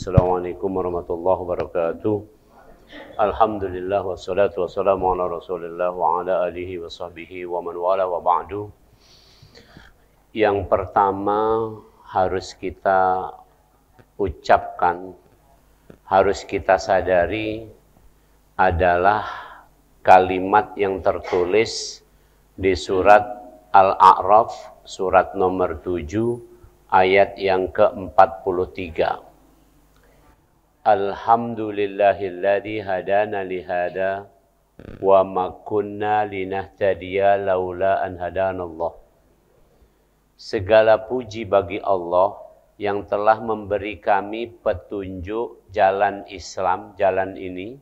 Assalamualaikum warahmatullahi wabarakatuh. Alhamdulillah wassalatu wassalamu ala Rasulillah wa ala alihi wa sahbihi wa man wala wa ba'du. Yang pertama harus kita ucapkan, harus kita sadari adalah kalimat yang tertulis di surat Al-A'raf, surat nomor 7, ayat yang ke-43. Alhamdulillahilladzi hadana lihada wa ma kunna linahtadiya laula an hadanallah. Segala puji bagi Allah yang telah memberi kami petunjuk jalan Islam, jalan ini.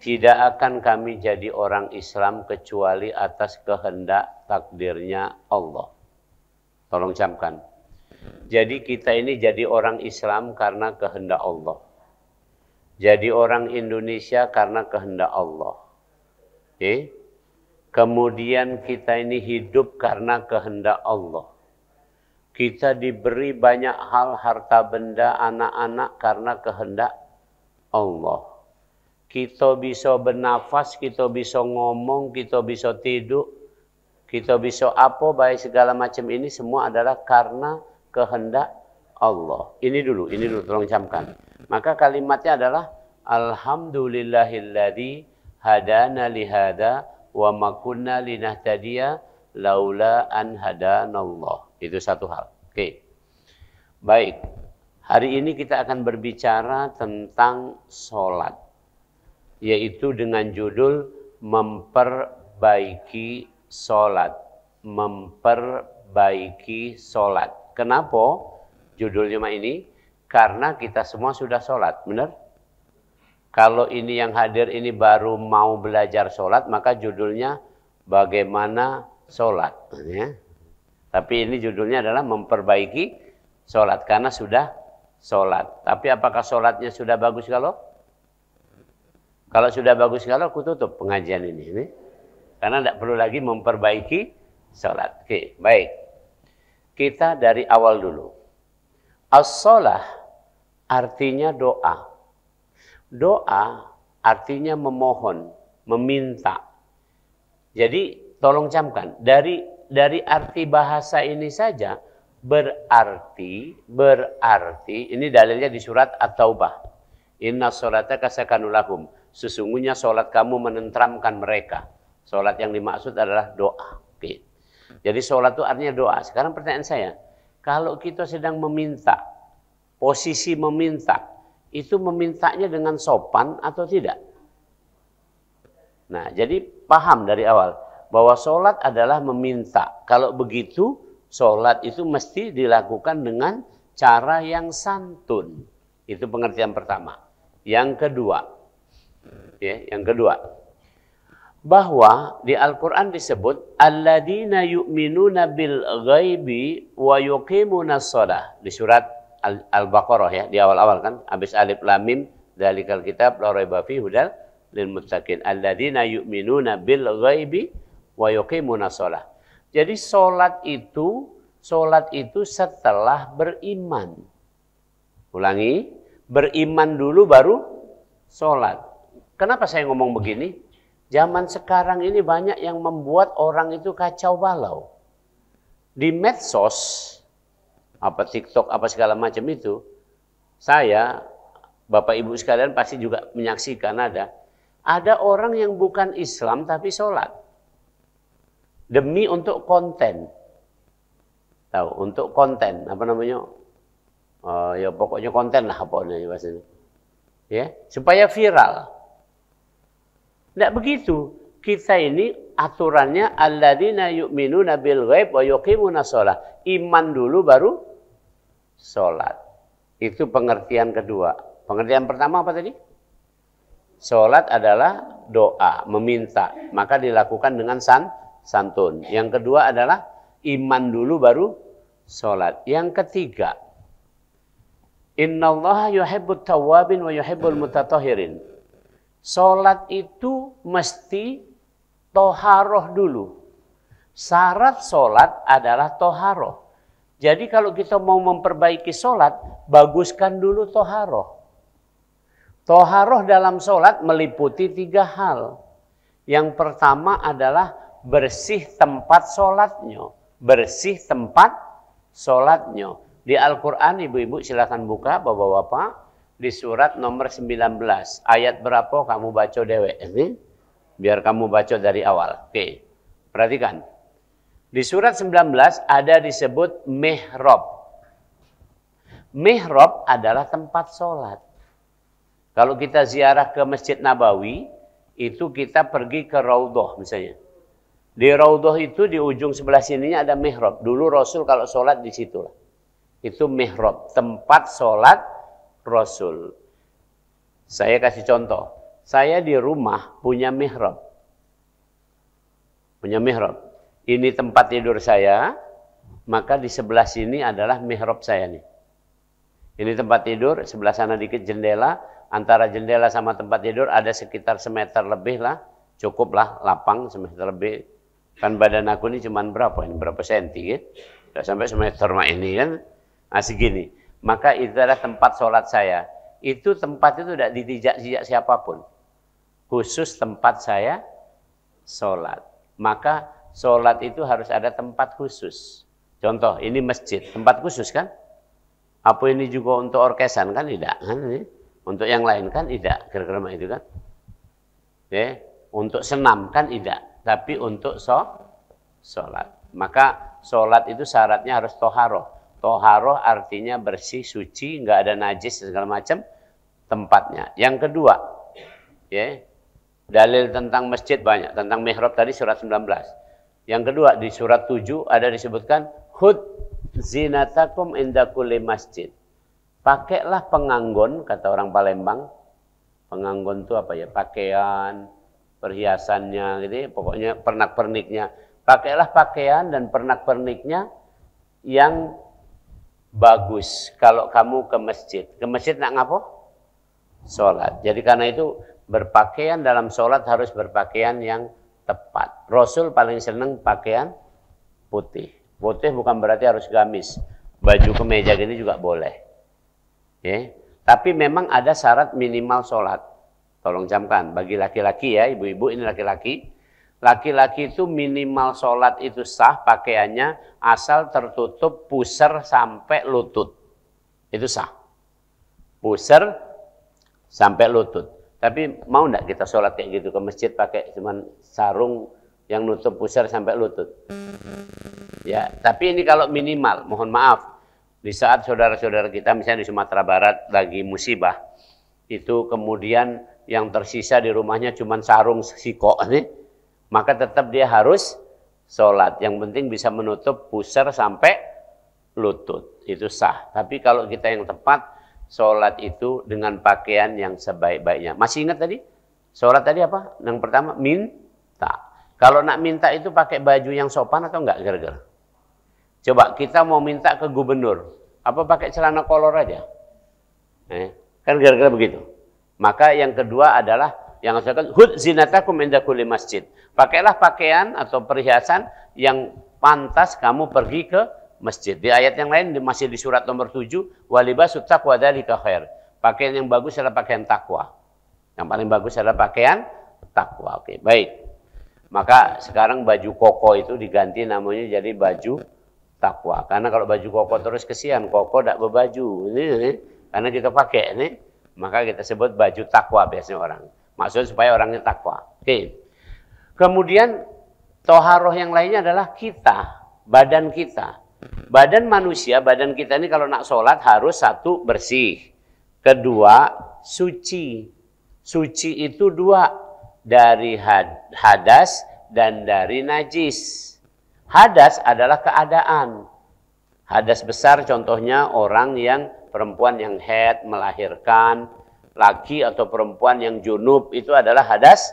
Tidak akan kami jadi orang Islam kecuali atas kehendak takdirnya Allah. Tolong camkan. Jadi kita ini jadi orang Islam karena kehendak Allah. Jadi orang Indonesia karena kehendak Allah. Okay? Kemudian kita ini hidup karena kehendak Allah. Kita diberi banyak hal, harta benda, anak-anak karena kehendak Allah. Kita bisa bernafas, kita bisa ngomong, kita bisa tidur, kita bisa apa, baik segala macam ini semua adalah karena kehendak Allah. Ini dulu tolong camkan. Maka kalimatnya adalah Alhamdulillahilladzi hadana lihada wa ma kunna linahtadiya laula an hadanallah. Itu satu hal. Oke. Baik. Hari ini kita akan berbicara tentang sholat. Yaitu dengan judul memperbaiki sholat. Memperbaiki sholat. Kenapa judulnya ini? Karena kita semua sudah sholat, benar? Kalau ini yang hadir ini baru mau belajar sholat, maka judulnya bagaimana sholat. Ya. Tapi ini judulnya adalah memperbaiki sholat, karena sudah sholat. Tapi apakah sholatnya sudah bagus kalau? Kalau sudah bagus kalau, aku tutup pengajian ini. Karena tidak perlu lagi memperbaiki sholat. Oke, baik. Kita dari awal dulu. As-shalah artinya doa. Doa artinya memohon, meminta. Jadi tolong camkan, dari arti bahasa ini saja berarti ini dalilnya di surat At-Taubah. Inna sholata sakanun lahum. Sesungguhnya sholat kamu menenteramkan mereka. Sholat yang dimaksud adalah doa. Oke. Jadi sholat itu artinya doa. Sekarang pertanyaan saya, kalau kita sedang meminta, posisi meminta, itu memintanya dengan sopan atau tidak? Nah, jadi paham dari awal bahwa sholat adalah meminta. Kalau begitu, sholat itu mesti dilakukan dengan cara yang santun. Itu pengertian pertama. Yang kedua, bahwa di Al-Quran disebut alladzina yu'minuna bil ghaibi wa yuqimuna shalah. Di surat Al-Baqarah ya, di awal-awal kan, habis alif lam mim dzalikal kitab la raiba fihi hudal lil muttaqin. Alladzina yu'minuna bil ghaibi wa yuqimuna shalah. Jadi salat itu setelah beriman. Ulangi, beriman dulu baru salat. Kenapa saya ngomong begini? Zaman sekarang ini banyak yang membuat orang itu kacau balau. Di medsos, apa TikTok, apa segala macam itu, saya, Bapak Ibu sekalian pasti juga menyaksikan ada orang yang bukan Islam tapi sholat. Demi untuk konten. Tahu, untuk konten, apa namanya? Ya pokoknya konten lah apa namanya bahasanya. Ya, supaya viral. Tidak begitu. Kita ini aturannya alladzina yu'minuna bil ghaib wa yuqimuna shalah. Iman dulu baru sholat. Itu pengertian kedua. Pengertian pertama apa tadi? Sholat adalah doa, meminta. Maka dilakukan dengan santun. Yang kedua adalah iman dulu baru sholat. Yang ketiga, innallaha yuhibbut tawwabin wa yuhibbul mutatahhirin. Sholat itu mesti toharoh dulu. Syarat sholat adalah toharoh. Jadi kalau kita mau memperbaiki sholat, baguskan dulu toharoh. Toharoh dalam sholat meliputi 3 hal. Yang pertama adalah bersih tempat sholatnya. Bersih tempat sholatnya. Di Al-Quran, ibu-ibu silakan buka, bapak-bapak, di surat nomor 19. Ayat berapa kamu baca dewek ini? Biar kamu baca dari awal. Oke, perhatikan. Di surat 19 ada disebut mihrab. Mihrab adalah tempat sholat. Kalau kita ziarah ke Masjid Nabawi, itu kita pergi ke Raudhah misalnya. Di Raudhah itu di ujung sebelah sininya ada mihrab. Dulu Rasul kalau sholat di situ. Itu mihrab, tempat sholat Rasul. Saya kasih contoh. Saya di rumah punya mihrab. Punya mihrab. Ini tempat tidur saya, maka di sebelah sini adalah mihrab saya nih. Ini tempat tidur, sebelah sana dikit jendela. Antara jendela sama tempat tidur ada sekitar semeter lebih lah. Cukup lah, lapang semeter lebih. Kan badan aku ini cuma berapa? Ini berapa senti kan? Tidak sampai semeter mah ini kan. Nah segini. Maka itu adalah tempat sholat saya. Itu tempat itu tidak ditijak-tijak siapapun. Khusus tempat saya sholat. Maka sholat itu harus ada tempat khusus. Contoh, ini masjid. Tempat khusus kan? Apa ini juga untuk orkesan kan? Tidak kan? Untuk yang lain kan tidak, kira-kira itu kan. Oke. Untuk senam kan tidak, tapi untuk sholat. Maka sholat itu syaratnya harus toharoh. Toharoh artinya bersih, suci, nggak ada najis segala macam tempatnya. Yang kedua, ya, dalil tentang masjid banyak, tentang mihrab tadi surat 19. Yang kedua di surat 7 ada disebutkan hud zinatakum inda kulli masjid. Pakailah penganggon, kata orang Palembang. Penganggon itu apa ya? Pakaian, perhiasannya, gitu. Pokoknya pernak-perniknya. Pakailah pakaian dan pernak-perniknya yang bagus. Kalau kamu ke masjid. Ke masjid nak ngapo? Sholat. Jadi karena itu berpakaian dalam sholat harus berpakaian yang tepat. Rasul paling senang pakaian putih. Putih bukan berarti harus gamis. Baju kemeja gini juga boleh. Ya, tapi memang ada syarat minimal sholat. Tolong camkan, bagi laki-laki ya, ibu-ibu ini laki-laki. Laki-laki itu minimal sholat itu sah pakaiannya asal tertutup pusar sampai lutut. Itu sah. Pusar sampai lutut. Tapi mau enggak kita sholat kayak gitu ke masjid pakai cuman sarung yang nutup pusar sampai lutut? Ya, tapi ini kalau minimal, mohon maaf. Di saat saudara-saudara kita misalnya di Sumatera Barat lagi musibah, itu kemudian yang tersisa di rumahnya cuma sarung siko nih, maka tetap dia harus sholat. Yang penting bisa menutup pusar sampai lutut, itu sah. Tapi kalau kita yang tepat, sholat itu dengan pakaian yang sebaik-baiknya. Masih ingat tadi? Sholat tadi apa? Yang pertama, minta. Kalau nak minta itu pakai baju yang sopan atau enggak kira-kira? Coba kita mau minta ke gubernur, apa pakai celana kolor aja? Kan kira-kira begitu. Maka yang kedua adalah yang harus hud zinatakum inda kulli masjid. Pakailah pakaian atau perhiasan yang pantas kamu pergi ke masjid. Di ayat yang lain masih di surat nomor 7, walibasut taqwa dzalika khair. Pakaian yang bagus adalah pakaian takwa. Yang paling bagus adalah pakaian takwa. Oke, baik. Maka sekarang baju koko itu diganti namanya jadi baju takwa. Karena kalau baju koko terus kesian, koko tidak berbaju. Ini, karena kita pakai ini, maka kita sebut baju takwa biasanya orang. Maksudnya supaya orangnya takwa. Oke. Kemudian toharoh yang lainnya adalah kita, badan kita. Badan manusia, badan kita ini kalau nak sholat harus satu bersih. Kedua suci. Suci itu dua, dari hadas dan dari najis. Hadas adalah keadaan. Hadas besar contohnya orang yang perempuan yang haid melahirkan, laki atau perempuan yang junub itu adalah hadas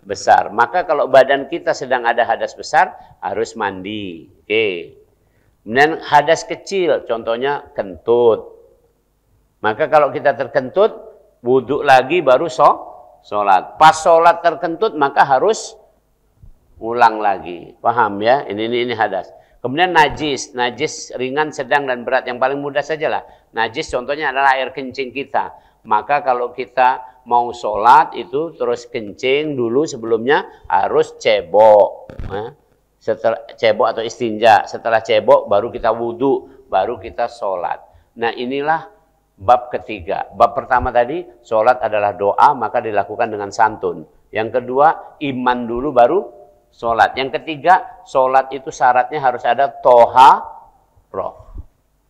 besar. Maka kalau badan kita sedang ada hadas besar harus mandi. Oke. Kemudian hadas kecil contohnya kentut. Maka kalau kita terkentut wudhu lagi baru sholat. Pas sholat terkentut maka harus ulang lagi. Paham ya? Ini hadas. Kemudian najis, najis ringan, sedang, dan berat. Yang paling mudah sajalah. Najis contohnya adalah air kencing kita. Maka kalau kita mau sholat itu terus kencing dulu sebelumnya harus cebok. Setelah cebok atau istinja. Setelah cebok baru kita wudhu, baru kita sholat. Nah inilah bab ketiga. Bab pertama tadi, sholat adalah doa, maka dilakukan dengan santun. Yang kedua, iman dulu baru sholat. Yang ketiga, sholat itu syaratnya harus ada toharoh.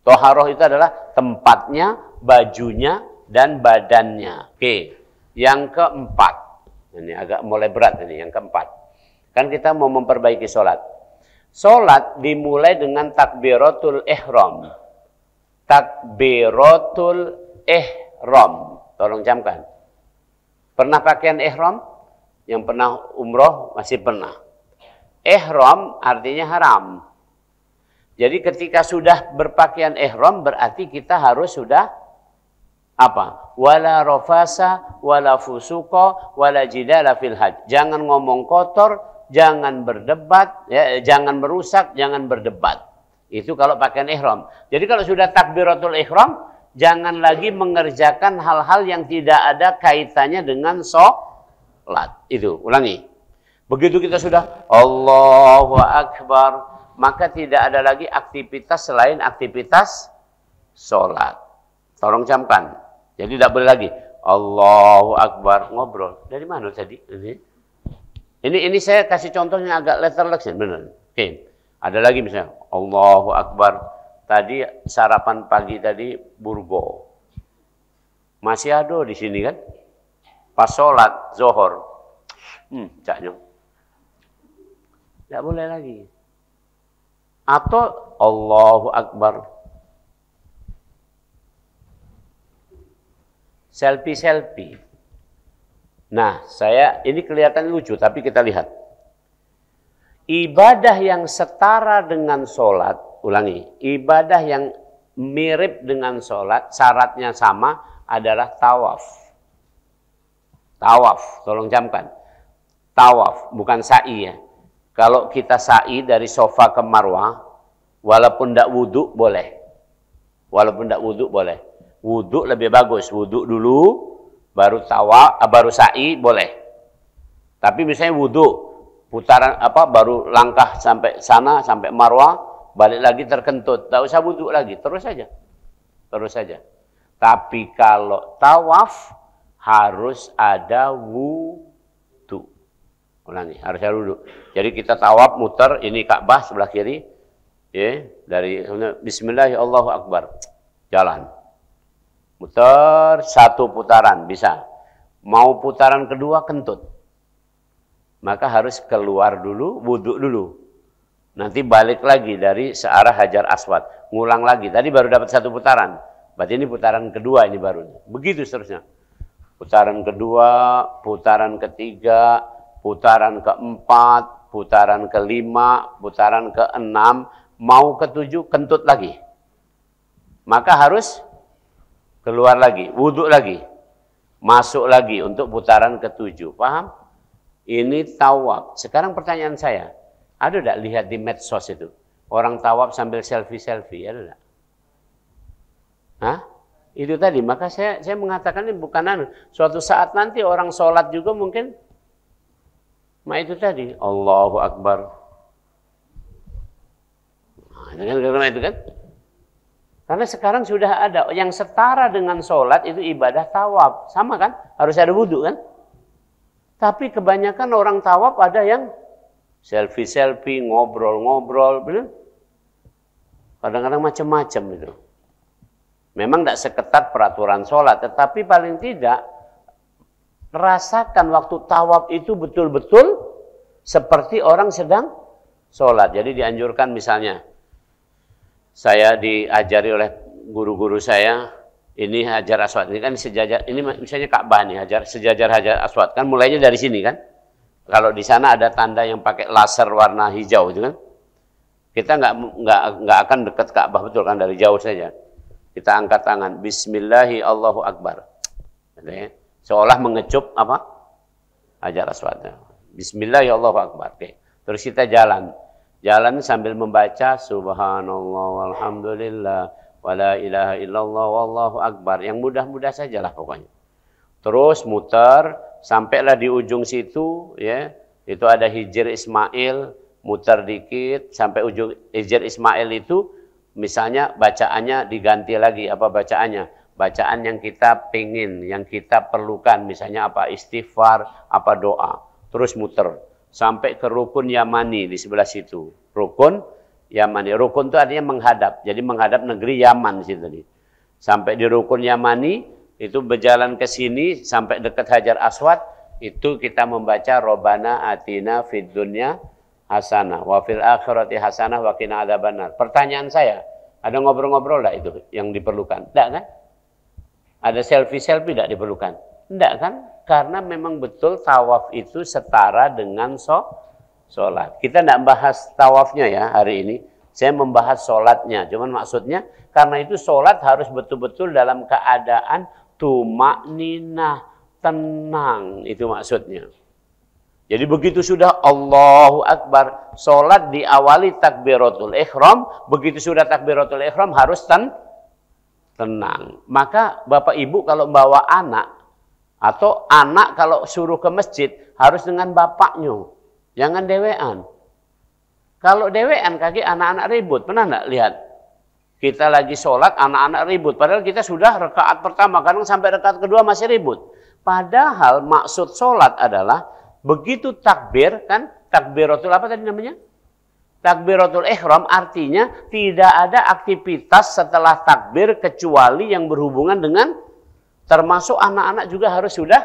Toharoh itu adalah tempatnya, bajunya, dan badannya. Oke. Yang keempat. Ini agak mulai berat ini, yang keempat. Kan kita mau memperbaiki sholat. Sholat dimulai dengan takbiratul ihram. Takbiratul ihram. Tolong camkan. Pernah pakaian ihram? Yang pernah umroh masih pernah. Ihram artinya haram. Jadi ketika sudah berpakaian ihram berarti kita harus sudah apa? Wala rafasa, wala fusuqa, wala jidala fil hajj. Jangan ngomong kotor, jangan berdebat, ya, jangan merusak, jangan berdebat. Itu kalau pakaian ihram. Jadi kalau sudah takbiratul ihram, jangan lagi mengerjakan hal-hal yang tidak ada kaitannya dengan sholat. Itu, ulangi. Begitu kita sudah Allahu Akbar, maka tidak ada lagi aktivitas selain aktivitas sholat. Tolong camkan. Jadi tidak boleh lagi Allahu Akbar ngobrol. Dari mana tadi? Ini saya kasih contohnya agak letterless, benar. Oke. Ada lagi misalnya Allahu Akbar. Tadi sarapan pagi tadi burgo. Masih ada di sini kan? Pas sholat zohor. Caknya. Tidak boleh lagi. Atau Allahu Akbar. Selfie-selfie. Nah, ini kelihatan lucu, tapi kita lihat. Ibadah yang setara dengan sholat, ulangi. Ibadah yang mirip dengan sholat, syaratnya sama adalah tawaf. Tawaf, tolong camkan. Tawaf, bukan sa'i ya. Kalau kita sa'i dari sofa ke marwah, walaupun tidak wudhu boleh. Walaupun tidak wudhu boleh. Wudhu lebih bagus. Wudhu dulu, baru tawaf, baru sa'i boleh. Tapi misalnya wudhu, putaran baru langkah sampai sana, sampai marwah, balik lagi terkentut. Tidak usah wudhu lagi, terus saja. Terus saja. Tapi kalau tawaf, harus ada wudhu. Ulangi, harus ada wudhu. Jadi kita tawaf, muter, ini Ka'bah sebelah kiri. Ya, dari Bismillahirrahmanirrahim, Allahu Akbar. Jalan. Muter satu putaran, bisa. Mau putaran kedua, kentut. Maka harus keluar dulu, wudhu dulu. Nanti balik lagi dari searah Hajar Aswad. Ngulang lagi. Tadi baru dapat satu putaran. Berarti ini putaran kedua ini baru. Begitu seterusnya. Putaran kedua, putaran ketiga, putaran keempat, putaran kelima, putaran keenam, mau ketujuh, kentut lagi. Maka harus keluar lagi, wudhu lagi, masuk lagi untuk putaran ketujuh. Paham? Ini tawaf. Sekarang pertanyaan saya, ada tidak lihat di medsos itu? Orang tawaf sambil selfie-selfie, ada tidak? Hah? Itu tadi, maka saya mengatakan ini bukan suatu saat nanti orang sholat juga mungkin, itu tadi, Allahu Akbar. Nah, itu kan? Karena sekarang sudah ada yang setara dengan sholat itu ibadah tawaf. Sama kan? Harus ada wudhu kan? Tapi kebanyakan orang tawaf ada yang selfie-selfie, ngobrol-ngobrol. Benar? Kadang-kadang macam-macam itu. Memang tidak seketat peraturan sholat. Tetapi paling tidak, rasakan waktu tawaf itu betul-betul seperti orang sedang sholat. Jadi dianjurkan misalnya, saya diajari oleh guru-guru saya, ini Hajar Aswad, ini kan sejajar, ini misalnya Ka'bah nih, sejajar Hajar Aswad, kan mulainya dari sini kan. Kalau di sana ada tanda yang pakai laser warna hijau itu kan. Kita nggak akan dekat Ka'bah betul kan, dari jauh saja. Kita angkat tangan, Bismillahi Allahu Akbar. Seolah mengecup apa? Hajar Aswad. Bismillahi Allahu Akbar. Oke. Terus kita jalan. Jalan sambil membaca subhanallah walhamdulillah wala ilaha illallah wallahu akbar. Yang mudah-mudah sajalah pokoknya. Terus muter sampailah di ujung situ ya. Itu ada Hijr Ismail, muter dikit sampai ujung Hijr Ismail itu misalnya bacaannya diganti lagi apa bacaannya? Bacaan yang kita pingin, yang kita perlukan, misalnya apa istighfar, apa doa. Terus muter sampai ke rukun Yamani di sebelah situ. Rukun Yamani. Rukun itu artinya menghadap. Jadi menghadap negeri Yaman situ tadi. Sampai di rukun Yamani itu berjalan ke sini sampai dekat Hajar Aswad, itu kita membaca Robbana atina fid dunya hasanah wa fil akhirati hasanah wa qina adzabannar. Pertanyaan saya, ada ngobrol-ngobrol enggak itu yang diperlukan? Enggak kan? Ada selfie-selfie tidak diperlukan? Tidak kan? Karena memang betul tawaf itu setara dengan sholat. Kita tidak bahas tawafnya ya hari ini. Saya membahas sholatnya. Cuman maksudnya karena itu sholat harus betul-betul dalam keadaan tumakninah, tenang. Itu maksudnya. Jadi begitu sudah Allahu Akbar, sholat diawali takbiratul ihram. Begitu sudah takbiratul ihram harus tenang. Maka Bapak Ibu kalau bawa anak, atau anak kalau suruh ke masjid, harus dengan bapaknya. Jangan dewean. Kalau dewean kaki anak-anak ribut. Pernah enggak lihat? Kita lagi sholat, anak-anak ribut. Padahal kita sudah rakaat pertama, kadang sampai rakaat kedua masih ribut. Padahal maksud sholat adalah, begitu takbir, kan? Takbiratul apa tadi namanya? Takbiratul ihram artinya tidak ada aktivitas setelah takbir kecuali yang berhubungan dengan, termasuk anak-anak juga harus sudah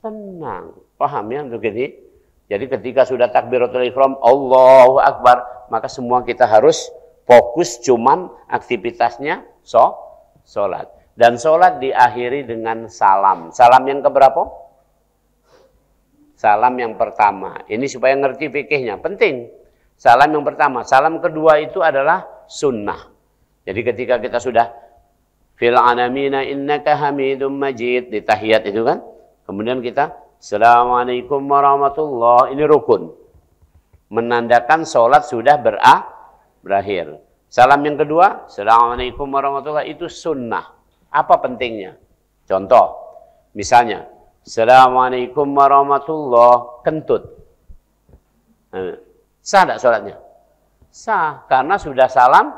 tenang. Paham ya untuk ini? Jadi ketika sudah takbiratul ihram Allahu Akbar, maka semua kita harus fokus cuman aktivitasnya sholat. Dan sholat diakhiri dengan salam. Salam yang keberapa? Salam yang pertama. Ini supaya ngerti fikihnya, penting. Salam yang pertama. Salam kedua itu adalah sunnah. Jadi ketika kita sudah fil anamina innaka hamidum majid di tahiyat itu kan. Kemudian kita assalamualaikum warahmatullah. Ini rukun. Menandakan sholat sudah berakhir. Salam yang kedua, assalamualaikum warahmatullah, itu sunnah. Apa pentingnya? Contoh, misalnya assalamualaikum warahmatullah, kentut. Sah tidak sholatnya? Sah, karena sudah salam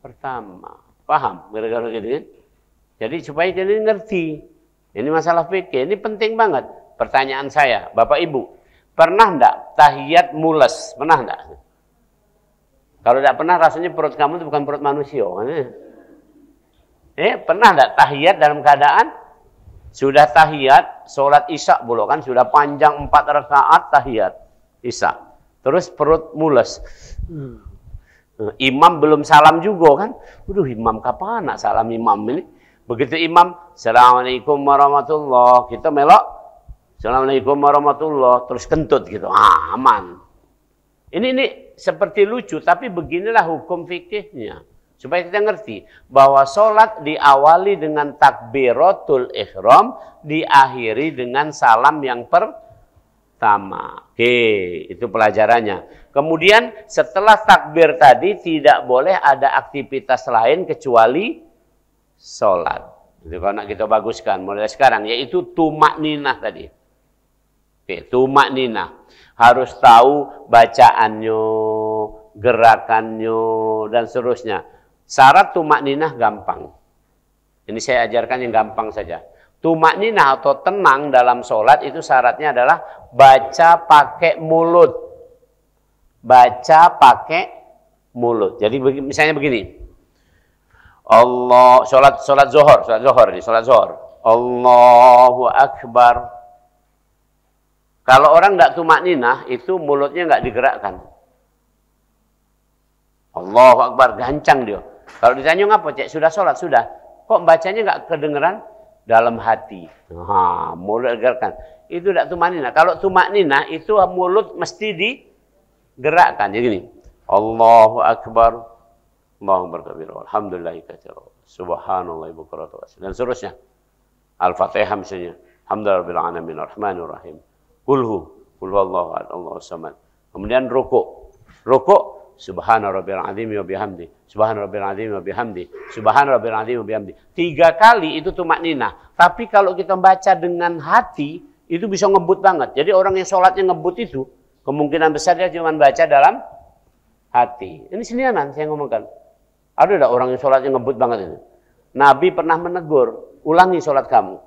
pertama. Paham? Gara-gara gitu. Jadi supaya jadi ngerti. Ini masalah fikih, ini penting banget. Pertanyaan saya, Bapak Ibu, pernah enggak tahiyat mules? Pernah enggak? Kalau tidak pernah, rasanya perut kamu itu bukan perut manusia. Pernah enggak tahiyat dalam keadaan sudah tahiyat, sholat isya pula kan, sudah panjang 4 rakaat tahiyat isya. Terus perut mules. Imam belum salam juga kan. Waduh, imam kapan nak salam imam ini? Begitu imam, assalamualaikum warahmatullah. Kita melok, assalamualaikum warahmatullah. Terus kentut gitu. Aman. Ini seperti lucu, tapi beginilah hukum fikihnya. Supaya kita ngerti bahwa sholat diawali dengan takbiratul ihram, diakhiri dengan salam yang pertama. Oke, itu pelajarannya. Kemudian setelah takbir tadi tidak boleh ada aktivitas lain kecuali sholat. Itu kalau kita baguskan mulai sekarang, yaitu tumakninah tadi. Oke, tumakninah. Harus tahu bacaannya, gerakannya, dan seterusnya. Syarat tumakninah gampang. Ini saya ajarkan yang gampang saja. Tumakninah atau tenang dalam sholat itu syaratnya adalah baca pakai mulut. Baca pakai mulut. Jadi misalnya begini. Allah, sholat zuhur ini, sholat zuhur. Allahu Akbar. Kalau orang tidak tumakninah, itu mulutnya nggak digerakkan. Allahu Akbar, gancang dia. Kalau ditanya ngapa, Cek? Sudah sholat, sudah. Kok bacanya nggak kedengeran? Dalam hati. Mulut digerakkan. Itu tidak tumakninah. Kalau tumakninah, itu mulut mesti digerakkan. Jadi gini. Allahu Akbar. Allahu Akbar kabira. Alhamdulillahi katsira. Subhanallah bukratan wa asila. Dan seterusnya. Al-Fatihah misalnya. Alhamdulillahirabbil alamin arrahmanir rahim. Qul huwallahu ahad, Allahus samad. Kemudian ruku. Ruku, subhana rabbil azim wa bihamdi. Subhana rabbil azim wa bihamdi. Subhana rabbil azim wa bihamdi. 3 kali itu tumakninah. Tapi kalau kita baca dengan hati, itu bisa ngebut banget. Jadi orang yang sholatnya ngebut itu, kemungkinan besar dia cuma baca dalam hati. Ini senianan saya ngomongkan. Ada enggak orang yang sholatnya ngebut banget itu? Nabi pernah menegur, ulangi sholat kamu.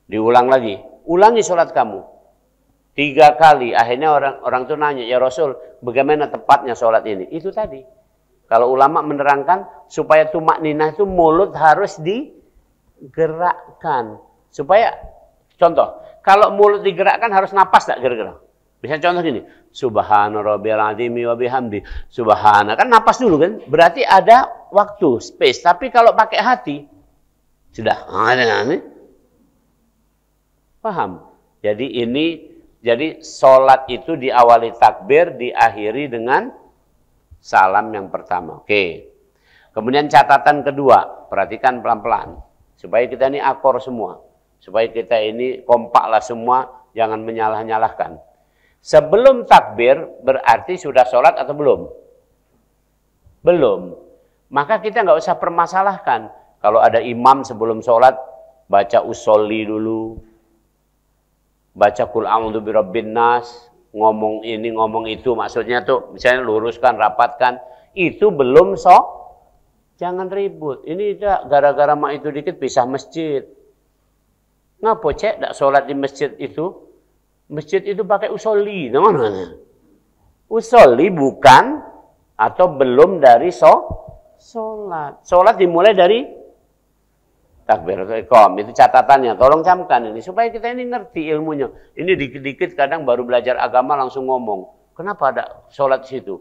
Diulang lagi, ulangi sholat kamu. 3 kali, akhirnya orang itu nanya, ya Rasul, bagaimana tepatnya sholat ini? Itu tadi. Kalau ulama menerangkan, supaya tumakninah itu mulut harus digerakkan. Supaya, contoh, kalau mulut digerakkan harus napas tak kira-kira? Bisa contoh gini, subhana rabbil azimi wa bihamdi. Subhana, kan napas dulu kan? Berarti ada waktu, space. Tapi kalau pakai hati, sudah. Paham? Jadi sholat itu diawali takbir, diakhiri dengan salam yang pertama. Oke. Kemudian catatan kedua, perhatikan pelan-pelan. Supaya kita ini akor semua. Supaya kita ini kompaklah semua, jangan menyalah-nyalahkan. Sebelum takbir berarti sudah sholat atau belum? Belum. Maka kita nggak usah permasalahkan. Kalau ada imam sebelum sholat, baca usolli dulu. Baca kul a'udzu birabbin nas. Ngomong ini, ngomong itu. Maksudnya tuh misalnya luruskan, rapatkan. Itu belum jangan ribut. Ini gara-gara mak itu dikit pisah masjid. Ngapa cek tak sholat di masjid itu? Masjid itu pakai usolli, namanya. Usolli bukan atau belum dari sholat. Sholat dimulai dari takbiratul ihram. Itu catatannya. Tolong camkan ini supaya kita ini ngerti ilmunya. Ini dikit-dikit kadang baru belajar agama langsung ngomong. Kenapa ada sholat di situ?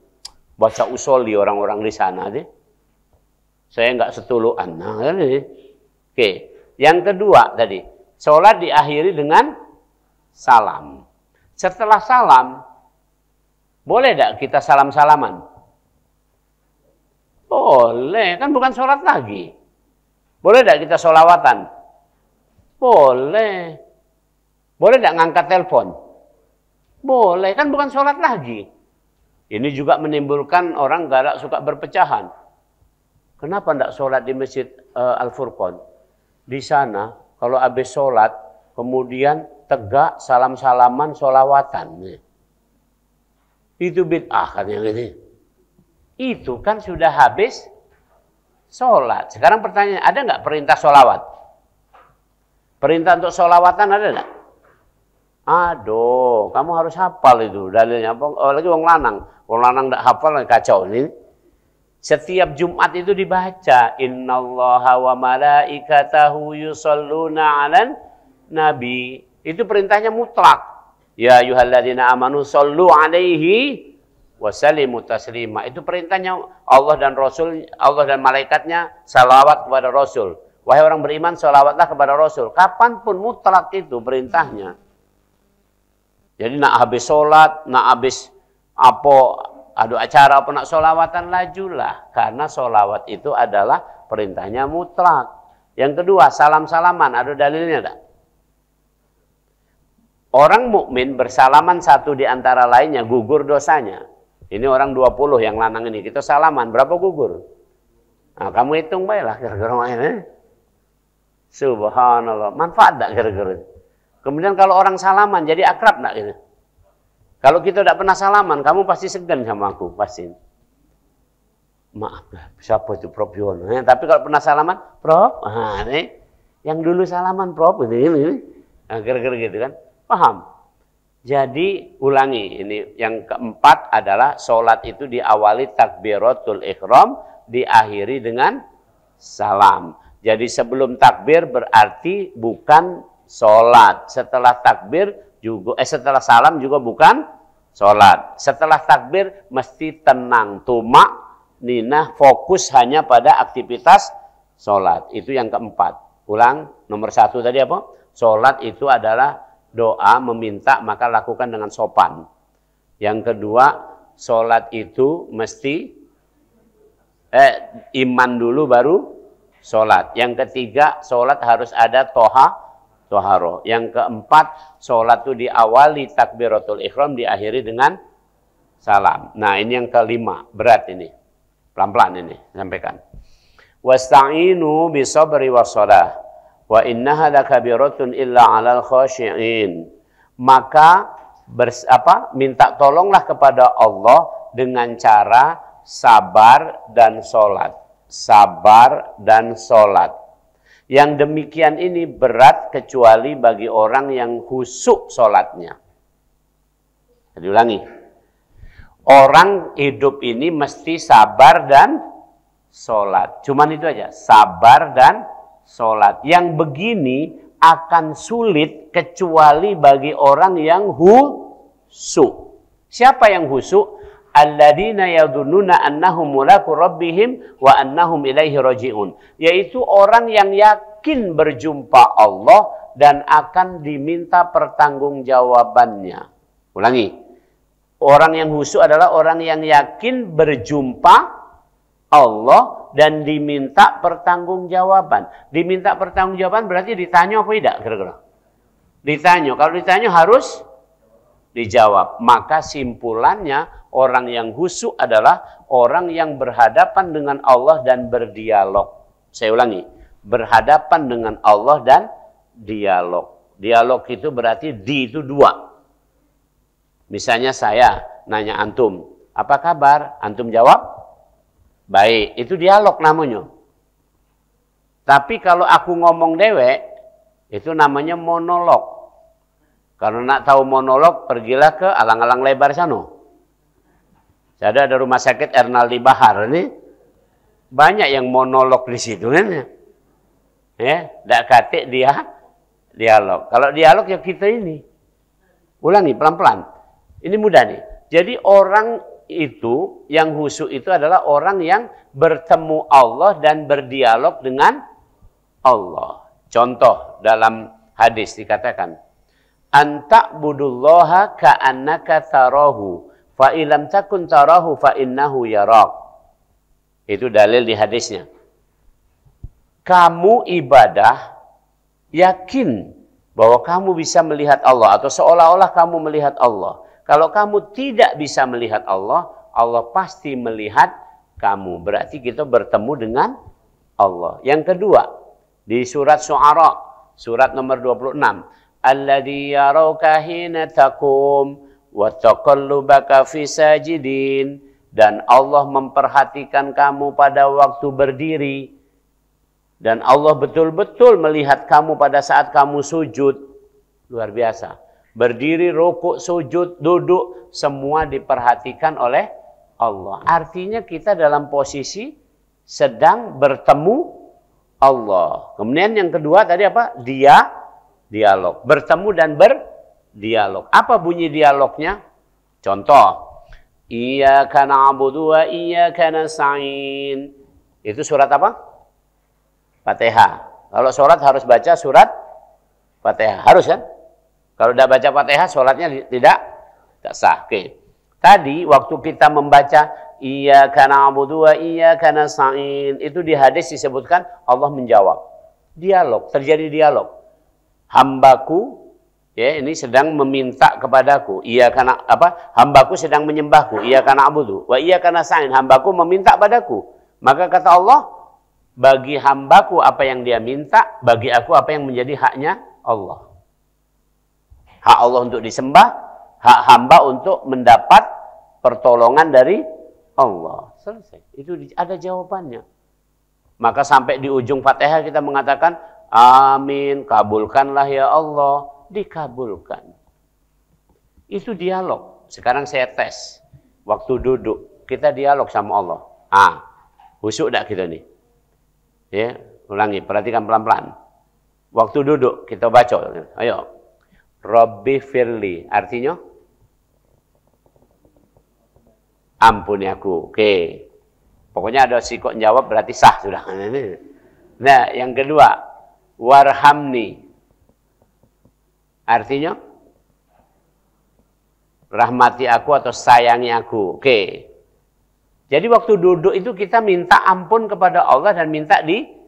Baca usolli orang-orang di sana deh. Saya nggak setuluan. Nah, ini. Oke. Yang kedua tadi, sholat diakhiri dengan salam. Setelah salam, boleh tidak kita salam-salaman? Boleh, kan bukan sholat lagi. Boleh tidak kita sholawatan? Boleh. Boleh tidak ngangkat telepon? Boleh, kan bukan sholat lagi. Ini juga menimbulkan orang galak suka berpecahan. Kenapa tidak sholat di Masjid Al-Furqan? Di sana, kalau habis sholat, kemudian tegak, salam-salaman, sholawatan. Itu bid'ah kan yang ini. Itu kan sudah habis sholat. Sekarang pertanyaan, ada nggak perintah sholawat? Perintah untuk sholawatan ada nggak? Aduh, kamu harus hafal itu dalilnya. Oh, lagi wong lanang. Wong lanang nggak hafal, kacau ini. Setiap Jumat itu dibaca, innallaha wa malaikatahu yusholluna 'alan nabi. Itu perintahnya mutlak. Ya ayyuhalladzina amanu shollu 'alaihi wa sallimu taslima. Itu perintahnya Allah dan Rasul, Allah dan malaikatnya salawat kepada Rasul. Wahai orang beriman, salawatlah kepada Rasul. Kapanpun mutlak itu perintahnya. Jadi nak habis sholat, nak habis ada acara apa nak sholawatan, lajulah. Karena sholawat itu adalah perintahnya mutlak. Yang kedua, salam-salaman. Ada dalilnya tak? Orang mukmin bersalaman satu di antara lainnya gugur dosanya. Ini orang 20 yang lanang ini. Kita salaman, berapa gugur? Nah, kamu hitung baiklah kira-kira mainnya. Subhanallah. Manfaat tak kira-kira? Kemudian kalau orang salaman jadi akrab tak gitu? Kalau kita tidak pernah salaman, kamu pasti segan sama aku, pasti. Maaf, siapa itu Prof Yono? Tapi kalau pernah salaman, Prof, nih, yang dulu salaman Prof, ini. Nah, kira-kira gitu kan? Paham? Jadi ulangi, ini yang keempat adalah sholat itu diawali takbiratul ihram, diakhiri dengan salam. Jadi sebelum takbir berarti bukan sholat. Setelah takbir juga, setelah salam juga bukan sholat. Setelah takbir mesti tenang, tumak, ninah, fokus hanya pada aktivitas sholat. Itu yang keempat. Ulang, nomor 1 tadi apa? Sholat itu adalah doa meminta, maka lakukan dengan sopan. Yang kedua, sholat itu mesti iman dulu baru sholat. Yang ketiga, sholat harus ada toharo. Yang keempat, sholat itu diawali takbiratul ihram, diakhiri dengan salam. Nah, ini yang kelima, berat ini. Pelan-pelan ini sampaikan. Wasta'inu bisabri wassalah wa innaha lakabiratun illa 'alal khashi'in. Maka minta tolonglah kepada Allah dengan cara sabar dan sholat. Sabar dan sholat. Yang demikian ini berat kecuali bagi orang yang khusyuk sholatnya. Jadi ulangi. Orang hidup ini mesti sabar dan sholat. Cuman itu aja. Sabar dan sholat. Yang begini akan sulit kecuali bagi orang yang khusyuk. Siapa yang khusyuk? Alladzina yadhunnuna annahum mulaku rabbihim wa annahum ilaihi raji'un. Yaitu orang yang yakin berjumpa Allah dan akan diminta pertanggungjawabannya. Ulangi. Orang yang khusyuk adalah orang yang yakin berjumpa Allah dan diminta pertanggungjawaban. Diminta pertanggungjawaban berarti ditanya apa tidak kira-kira? Ditanya. Kalau ditanya harus dijawab. Maka simpulannya orang yang khusyuk adalah orang yang berhadapan dengan Allah dan berdialog. Saya ulangi. Berhadapan dengan Allah dan dialog. Dialog itu berarti di itu dua. Misalnya saya nanya antum, apa kabar? Antum jawab, baik. Itu dialog namanya. Tapi kalau aku ngomong dewek, itu namanya monolog. Kalau nak tahu monolog, pergilah ke alang-alang lebar sana. Saya ada rumah sakit Ernaldi Bahar ini, banyak yang monolog di situ kan? Ya, tidak katik dia dialog. Kalau dialog ya kita ini, ulangi pelan-pelan. Ini mudah nih. Jadi orang itu, yang khusyuk itu adalah orang yang bertemu Allah dan berdialog dengan Allah. Contoh dalam hadis dikatakan, anta'budullaha ka'annaka tarahu, fa ilam takun tarahu fa innahu yarak. Itu dalil di hadisnya. Kamu ibadah yakin bahwa kamu bisa melihat Allah atau seolah-olah kamu melihat Allah. Kalau kamu tidak bisa melihat Allah, Allah pasti melihat kamu. Berarti kita bertemu dengan Allah. Yang kedua, di surat Syu'ara, surat nomor 26. Alladzi yarauka hina taqum wa taqallubaka fi sajidin. Dan Allah memperhatikan kamu pada waktu berdiri. Dan Allah betul-betul melihat kamu pada saat kamu sujud. Luar biasa. Berdiri, rukuk, sujud, duduk, semua diperhatikan oleh Allah. Artinya kita dalam posisi sedang bertemu Allah. Kemudian yang kedua tadi apa? Dialog. Bertemu dan berdialog. Apa bunyi dialognya? Contoh. Iyyaka na'budu wa iyyaka nasta'in. Itu surat apa? Fatihah. Kalau sholat harus baca surat Fatihah. Harus kan? Kalau tidak baca Fatihah, sholatnya tidak sah. Oke. Tadi waktu kita membaca Iyyaka na'budu wa iyyaka nasta'in, itu di hadis disebutkan Allah menjawab. Dialog, terjadi dialog. Hambaku ya ini sedang meminta kepadaku. Hambaku sedang menyembahku. Iyyaka na'budu wa iyyaka nasta'in. Hambaku meminta padaku. Maka kata Allah, bagi hambaku apa yang dia minta, bagi aku apa yang menjadi haknya Allah. Hak Allah untuk disembah, hak hamba untuk mendapat pertolongan dari Allah. Selesai. Itu ada jawabannya. Maka sampai di ujung Fatihah kita mengatakan, amin, kabulkanlah ya Allah. Dikabulkan. Itu dialog. Sekarang saya tes. Waktu duduk, kita dialog sama Allah. Khusyuk enggak kita nih? Ya, ulangi, perhatikan pelan-pelan. Waktu duduk, kita baca. Ayo. Rabbi firli, artinya ampuni aku. Oke. Pokoknya ada si kok jawab berarti sah sudah. Nah, yang kedua, warhamni. Artinya rahmati aku atau sayangi aku. Oke. Jadi waktu duduk itu kita minta ampun kepada Allah dan minta disayangi.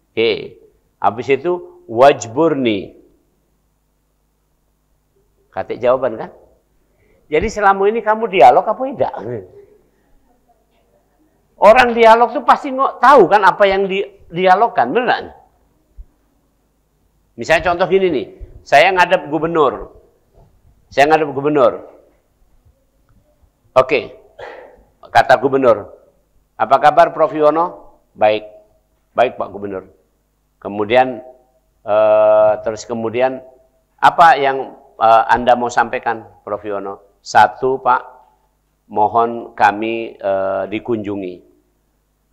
Oke. Habis itu wajburni. Katik jawaban kan? Jadi selama ini kamu dialog apa tidak? Orang dialog tuh pasti tahu kan apa yang dialogkan, beneran? Misalnya contoh gini nih, saya ngadep gubernur. Oke, kata gubernur, apa kabar Prof. Yono? Baik, baik Pak Gubernur. Kemudian, terus kemudian, apa yang Anda mau sampaikan Prof. Yono? Satu Pak, mohon kami dikunjungi.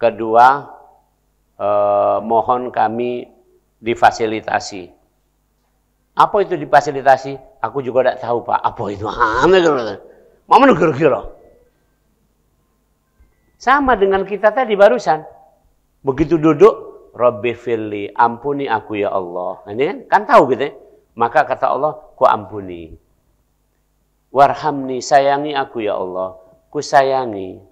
Kedua, mohon kami difasilitasi. Apa itu difasilitasi? Aku juga tidak tahu Pak. Apa itu? Mana kira-kira? Sama dengan kita tadi barusan. Begitu duduk, Rabbi firli, ampuni aku ya Allah. Ini kan tahu gitu ya. Maka kata Allah, ku ampuni. Warhamni, sayangi aku ya Allah. Ku sayangi.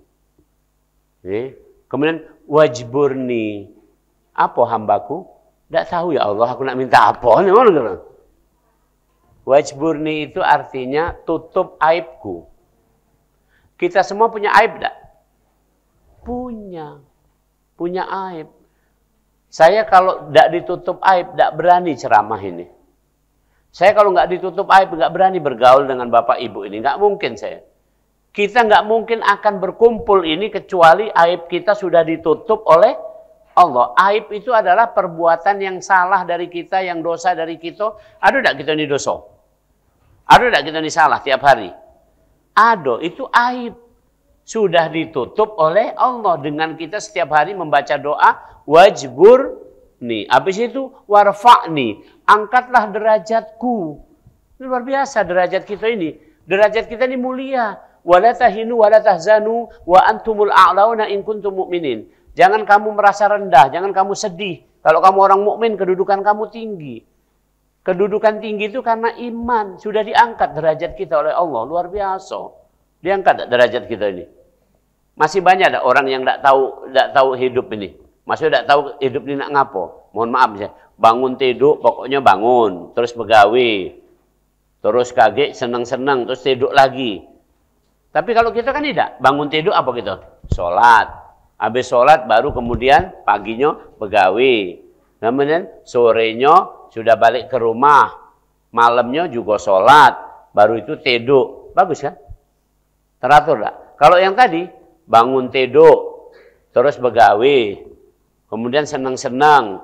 Kemudian wajburni. Apa hambaku? Tidak tahu ya Allah, aku nak minta apa? Wajburni itu artinya tutup aibku. Kita semua punya aib tidak? Punya aib. Saya kalau tidak ditutup aib, tidak berani ceramah ini. Saya kalau nggak ditutup aib, nggak berani bergaul dengan bapak ibu ini. Nggak mungkin saya. Kita nggak mungkin akan berkumpul ini kecuali aib kita sudah ditutup oleh Allah. Aib itu adalah perbuatan yang salah dari kita, yang dosa dari kita. Ada tidak kita ini dosa? Ada tidak kita ini salah tiap hari? Ada, itu aib. Sudah ditutup oleh Allah dengan kita setiap hari membaca doa wajburni. Habis itu warfa'ni, angkatlah derajatku. Ini luar biasa derajat kita ini. Derajat kita ini mulia. Wala tahinu wala tahzanu wa antumul a'launa in kuntum mu'minin. Jangan kamu merasa rendah, jangan kamu sedih. Kalau kamu orang mukmin, kedudukan kamu tinggi. Kedudukan tinggi itu karena iman. Sudah diangkat derajat kita oleh Allah. Luar biasa. Diangkat derajat kita ini. Masih banyak ada orang yang tidak tahu hidup ini. Masih tidak tahu hidup ini nak ngapo. Mohon maaf ya. Bangun tidur, pokoknya bangun. Terus begawe. Terus kaget, senang-senang. Terus tidur lagi. Tapi kalau kita kan tidak. Bangun tidur apa gitu? Sholat. Habis sholat baru kemudian paginya begawe. Kemudian sorenya sudah balik ke rumah. Malamnya juga sholat. Baru itu tidur. Bagus kan? Teratur tak? Kalau yang tadi, bangun tidur, terus begawe, kemudian senang-senang,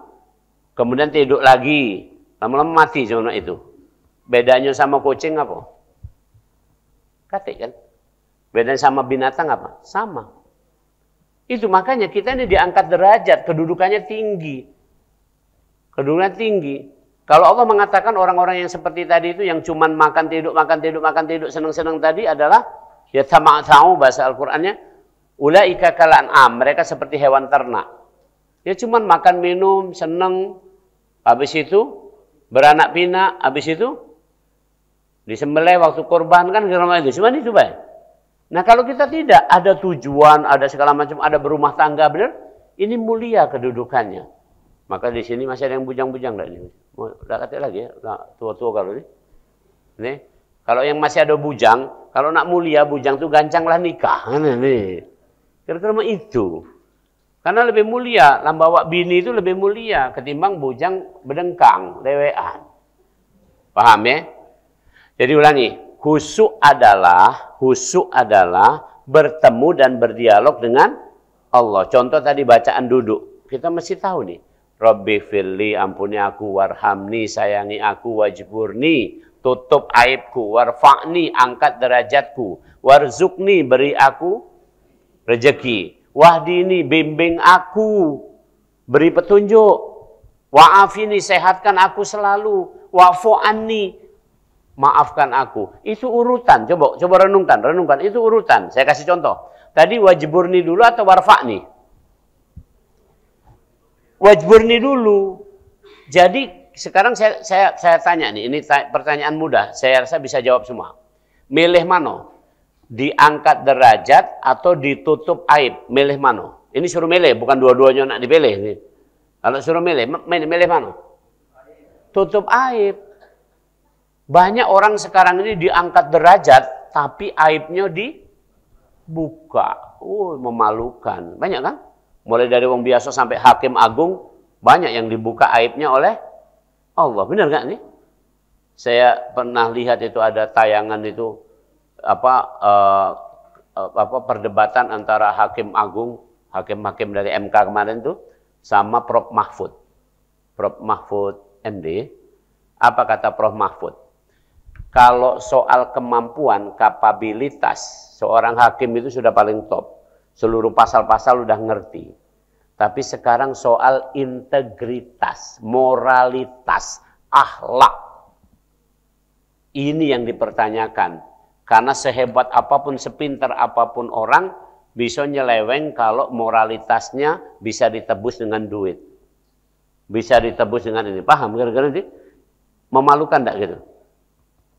kemudian tidur lagi, lama-lama mati zona itu. Bedanya sama kucing apa? Katik kan? Bedanya sama binatang apa? Sama. Itu makanya kita ini diangkat derajat, kedudukannya tinggi. Kedudukannya tinggi. Kalau Allah mengatakan orang-orang yang seperti tadi itu, yang cuman makan tidur, senang-senang tadi adalah ya tahu bahasa Al-Qur'annya ulaika kal an'am, mereka seperti hewan ternak. Ya cuman makan minum, seneng, habis itu beranak pinak, habis itu disembelih waktu kurban kan kira-kira itu. Cuman itu baik. Nah, kalau kita tidak ada tujuan, ada segala macam, ada berumah tangga benar, ini mulia kedudukannya. Maka di sini masih ada yang bujang-bujang enggak ini? Mau kata lagi ya, tua-tua kalau ini. Nih, kalau yang masih ada bujang, kalau nak mulia bujang tuh gancanglah nikah. Nih. Kira-kira itu. Karena lebih mulia, lambawa bini itu lebih mulia ketimbang bujang berdengkang, lewean. Paham ya? Jadi ulangi, khusyuk adalah bertemu dan berdialog dengan Allah. Contoh tadi bacaan duduk. Kita mesti tahu nih. Rabbi firli, ampuni aku, warhamni, sayangi aku, wajburni, tutup aibku, warfa'ni, angkat derajatku, warzukni, beri aku rezeki, wahdini, bimbing aku, beri petunjuk, wa'afini, sehatkan aku selalu, wa'fu'anni, maafkan aku. Itu urutan, coba renungkan, itu urutan. Saya kasih contoh. Tadi wajburni dulu atau warfa'ni? Wajburni dulu. Jadi sekarang saya tanya nih, ini pertanyaan mudah, saya rasa bisa jawab semua. Milih mana? Diangkat derajat atau ditutup aib? Milih mana? Ini suruh milih, bukan dua-duanya nak dipilih. Kalau suruh milih mana? Tutup aib. Banyak orang sekarang ini diangkat derajat, tapi aibnya dibuka. Memalukan. Banyak kan? Mulai dari orang biasa sampai hakim agung, banyak yang dibuka aibnya oleh Allah. Benar nggak nih? Saya pernah lihat itu ada tayangan itu perdebatan antara hakim agung, hakim-hakim dari MK kemarin tuh sama Prof Mahfud. Prof Mahfud MD. Apa kata Prof Mahfud? Kalau soal kemampuan, kapabilitas, seorang hakim itu sudah paling top. Seluruh pasal-pasal udah ngerti. Tapi sekarang soal integritas, moralitas, akhlak. Ini yang dipertanyakan. Karena sehebat apapun, sepintar apapun orang, bisa nyeleweng kalau moralitasnya bisa ditebus dengan duit. Bisa ditebus dengan ini. Paham? Gara-gara nanti memalukan enggak gitu?